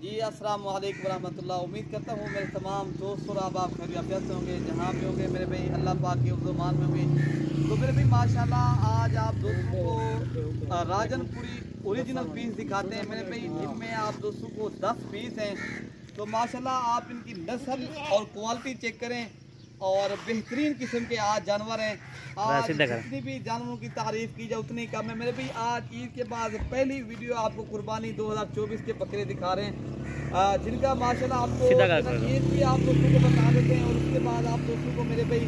जी अस्सलाम वालेकुम रहमतुल्लाह। उम्मीद करता हूँ मेरे तमाम दोस्त और आप खैरियत से होंगे, जहाँ भी होंगे मेरे भाई अल्लाह पाक के मान में होंगे। तो मेरे भाई माशाल्लाह आज आप दोस्तों को राजनपुरी ओरिजिनल पीस दिखाते हैं मेरे भाई, जिनमें आप दोस्तों को 10 पीस हैं। तो माशाल्लाह आप इनकी नस्ल और क्वालिटी चेक करें और बेहतरीन किस्म के आज जानवर हैं। आज जितनी भी जानवरों की तारीफ की जाए उतनी कम है मेरे भाई। आज ईद के बाद पहली वीडियो आपको कुर्बानी 2024 के बकरे दिखा रहे हैं, जिनका माशाल्लाह आपको ईद भी आप दोस्तों को बता देते हैं और उसके बाद आप दोस्तों को मेरे भाई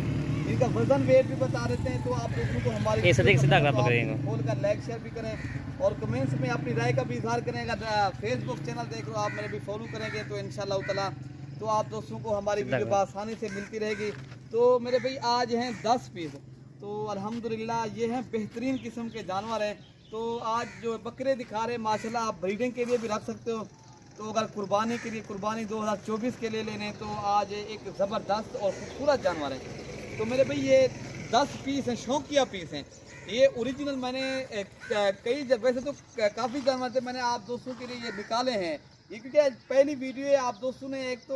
इनका वजन वेट भी बता देते हैं। तो आप दोस्तों को हमारे खोल कर लाइक शेयर भी करें और कमेंट्स में अपनी राय का भी इजहार करें। अगर फेसबुक चैनल देख रहे हो आप मेरे भी फॉलो करेंगे तो इंशाल्लाह ताला तो आप दोस्तों को हमारी वीडियो आसानी से मिलती रहेगी। तो मेरे भाई आज हैं 10 पीस, तो अल्हम्दुलिल्लाह ये हैं बेहतरीन किस्म के जानवर हैं। तो आज जो बकरे दिखा रहे हैं माशाल्लाह आप ब्रीडिंग के लिए भी रख सकते हो, तो अगर कुर्बानी के लिए कुर्बानी 2024 के लिए लेने तो आज एक ज़बरदस्त और खूबसूरत जानवर है। तो मेरे भाई ये 10 पीस हैं, शौकिया पीस हैं। ये ओरिजिनल मैंने कई वैसे तो काफ़ी जानवर थे, मैंने आप दोस्तों के लिए ये निकाले हैं। ये क्योंकि पहली वीडियो है, आप दोस्तों ने एक तो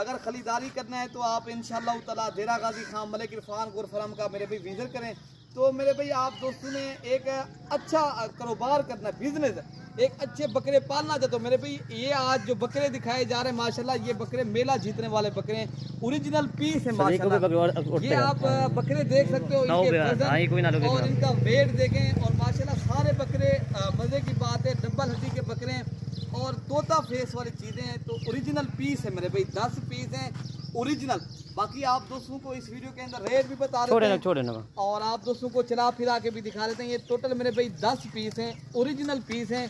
अगर खरीदारी करना है तो आप इंशाल्लाह ताला देरा गाजी खान मलिक इरफान गुरफरम का मेरे भाई विजिट करें। तो मेरे भाई आप दोस्तों ने एक अच्छा कारोबार करना है, बिजनेस, एक अच्छे बकरे पालना चाहते हो मेरे भाई, ये आज जो बकरे दिखाए जा रहे हैं माशाल्लाह ये बकरे मेला जीतने वाले बकरे हैं, ओरिजिनल पीस है माशाल्लाह। ये आप बकरे देख सकते हो, इनके वजन और इनका वेट देखें और माशाल्लाह सारे बकरे मजे की बात है, डबल हड्डी के बकरे हैं और तोता फेस वाली चीजें हैं। तो ओरिजिनल पीस है मेरे भाई, 10 पीस हैं ओरिजिनल। बाकी आप दोस्तों को इस वीडियो के अंदर रेट भी बता रहे हैं और आप दोस्तों को चला फिरा के भी दिखा देते हैं। ये टोटल मेरे भाई 10 पीस हैं, ओरिजिनल पीस हैं।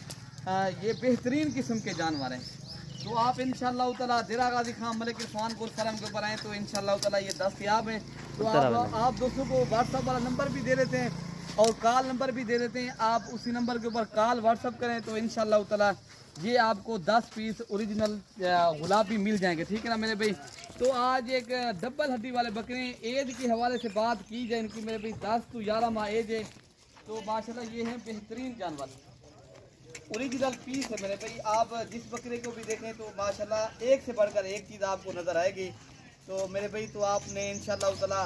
ये बेहतरीन किस्म के जानवर हैं। तो आप इंशाल्लाह ताला देरा गाजी खान मलिक इरफान गुरफरम के ऊपर आए तो इंशाल्लाह ताला ये दस्तयाब हैं। तो आप दोस्तों को व्हाट्सअप वाला नंबर भी दे देते हैं और कॉल नंबर भी दे देते हैं। आप उसी नंबर के ऊपर कॉल व्हाट्सअप करें तो इंशाल्लाह ताला ये आपको 10 पीस ओरिजिनल गुलाबी मिल जाएंगे, ठीक है ना मेरे भाई। तो आज एक डबल हड्डी वाले बकरे एज के हवाले से बात की जाए इनकी मेरे भाई 10 to 11 माह एज है। तो माशाल्लाह ये है बेहतरीन जानवर, ओरिजिनल पीस है मेरे भाई। आप जिस बकरे को भी देखें तो माशाल्लाह एक से बढ़कर एक चीज़ आपको नज़र आएगी। तो मेरे भाई तो आपने इंशाल्लाह ताला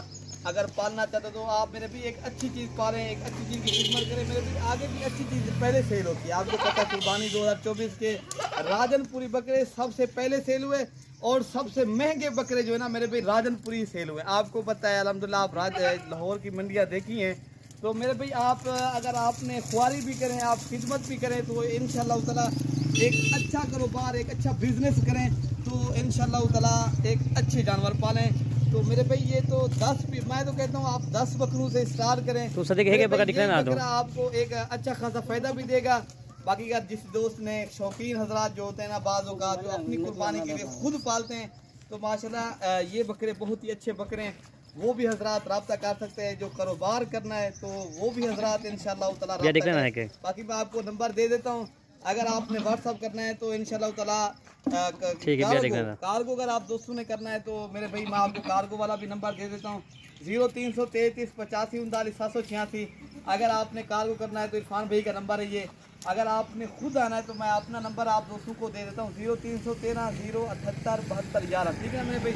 अगर पालना चाहते तो आप मेरे भी एक अच्छी चीज़ पालें, एक अच्छी चीज़ की खिदमत करें मेरे भी, आगे भी अच्छी चीज़ पहले सेल होती है। आपको पता है कुर्बानी 2024 के राजनपुरी बकरे सबसे पहले सेल हुए और सबसे महंगे बकरे जो है ना मेरे भाई राजनपुरी सेल हुए। आपको पता है अल्हम्दुलिल्लाह, आप लाहौर की मंडियाँ देखी हैं। तो मेरे भाई आप अगर आपने ख्वारी भी करें, आप खिदमत भी करें तो इंशाल्लाह ताला एक अच्छा कारोबार, एक अच्छा बिजनेस करें तो इंशाल्लाह ताला एक अच्छे जानवर पालें। तो मेरे भाई ये तो 10 भी, मैं तो कहता हूँ आप 10 बकरों से स्टार्ट करें तो बकरा आपको एक अच्छा खासा फायदा भी देगा। बाकी अगर जिस दोस्त ने शौकीन हजरात जो होते हैं ना बाज़ औक़ात जो अपनी कुर्बानी के लिए खुद पालते हैं तो माशाल्लाह ये बकरे बहुत ही अच्छे बकरे हैं, वो भी हजरात रब्ता कर सकते हैं। जो कारोबार करना है तो वो भी हजरात इंशाल्लाह ताला बाकी मैं आपको नंबर दे देता हूँ। अगर आपने व्हाट्सअप करना है तो इंशाल्लाह ताला कार्गो अगर आप दोस्तों ने करना है तो मेरे भाई मैं आपको कार्गो वाला भी नंबर दे देता हूँ 0333 85 39 786। अगर आपने कार्गो करना है तो इरफान भाई का नंबर है ये। अगर आपने खुद आना है तो मैं अपना नंबर आप दोस्तों को दे देता हूँ 0313 078 72 11, ठीक है मेरे भाई।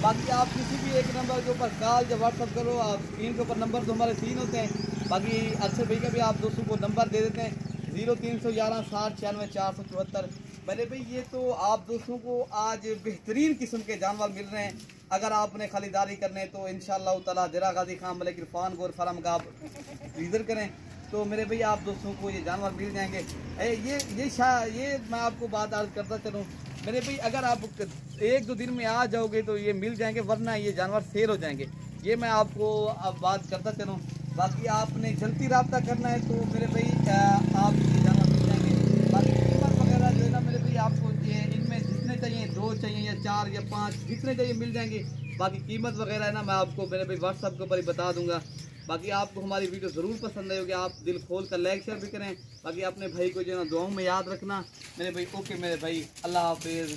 बाकी आप किसी भी एक नंबर के ऊपर कॉल जब व्हाट्सअप करो, आप स्क्रीन के ऊपर नंबर तो हमारे 3 होते हैं। बाकी अक्सर भाई का भी आप दोस्तों को नंबर दे देते हैं 0311 60 96 474। मेरे भाई ये तो आप दोस्तों को आज बेहतरीन किस्म के जानवर मिल रहे हैं। अगर आपने खरीदारी करने तो इंशाल्लाह ताला देरा गाजी खान मलिक इरफान गुरफरम का आप विजिट करें तो मेरे भाई आप दोस्तों को ये जानवर मिल जाएंगे। ये मैं आपको बात आज करता चलूँ मेरे भाई, अगर आप 1-2 दिन में आ जाओगे तो ये मिल जाएंगे, वरना ये जानवर सेल हो जाएंगे। ये मैं आपको अब बात करता चलूँ। बाकी आपने जल्दी रब्ता करना है तो मेरे भाई आप ये जानवर मिल जाएंगे। बाकी कीमत वगैरह जो है ना मेरे भाई आपको ये इनमें जितने चाहिए 2 चाहिए या 4 या 5 जितने चाहिए मिल जाएंगे। बाकी कीमत वगैरह है ना मैं आपको मेरे भाई व्हाट्सअप के ऊपर ही बता दूंगा। बाकी आपको हमारी वीडियो ज़रूर पसंद आई होगी, आप दिल खोल कर लाइक शेयर भी करें। बाकी अपने भाई को जो है ना दुआओं में याद रखना मेरे भाई। ओके मेरे भाई, अल्लाह हाफिज़।